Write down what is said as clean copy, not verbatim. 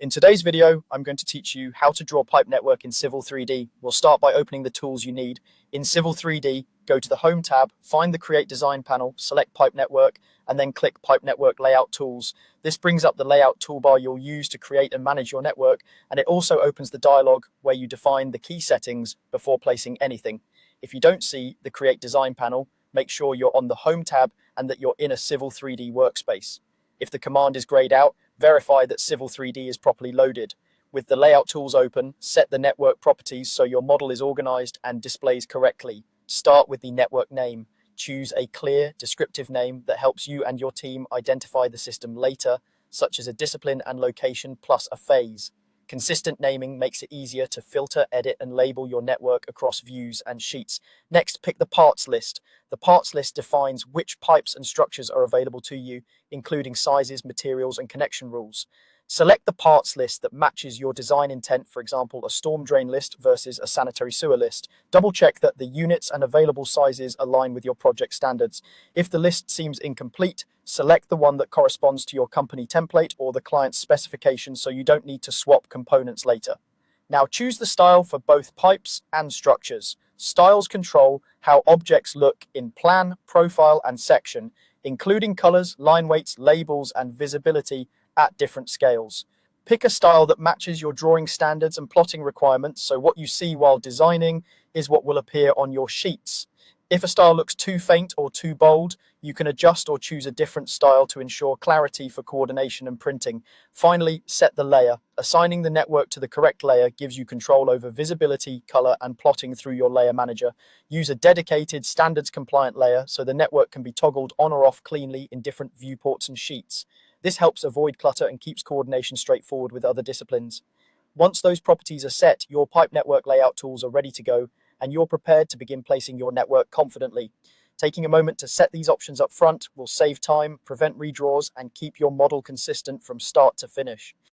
In today's video, I'm going to teach you how to draw a pipe network in Civil 3D. We'll start by opening the tools you need. In Civil 3D, go to the Home tab, find the Create Design panel, select Pipe Network, and then click Pipe Network Layout Tools. This brings up the layout toolbar you'll use to create and manage your network, and it also opens the dialog where you define the key settings before placing anything. If you don't see the Create Design panel, make sure you're on the Home tab and that you're in a Civil 3D workspace. If the command is grayed out, verify that Civil 3D is properly loaded. With the layout tools open, set the network properties so your model is organized and displays correctly. Start with the network name. Choose a clear, descriptive name that helps you and your team identify the system later, such as a discipline and location plus a phase. Consistent naming makes it easier to filter, edit, and label your network across views and sheets. Next, pick the parts list. The parts list defines which pipes and structures are available to you, including sizes, materials, and connection rules. Select the parts list that matches your design intent, for example, a storm drain list versus a sanitary sewer list. Double check that the units and available sizes align with your project standards. If the list seems incomplete, select the one that corresponds to your company template or the client's specifications so you don't need to swap components later. Now choose the style for both pipes and structures. Styles control how objects look in plan, profile, and section, including colors, line weights, labels, and visibility at different scales. Pick a style that matches your drawing standards and plotting requirements, so what you see while designing is what will appear on your sheets. If a style looks too faint or too bold, you can adjust or choose a different style to ensure clarity for coordination and printing. Finally, set the layer. Assigning the network to the correct layer gives you control over visibility, color, and plotting through your layer manager. Use a dedicated, standards-compliant layer so the network can be toggled on or off cleanly in different viewports and sheets. This helps avoid clutter and keeps coordination straightforward with other disciplines. Once those properties are set, your pipe network layout tools are ready to go, and you're prepared to begin placing your network confidently. Taking a moment to set these options up front will save time, prevent redraws, and keep your model consistent from start to finish.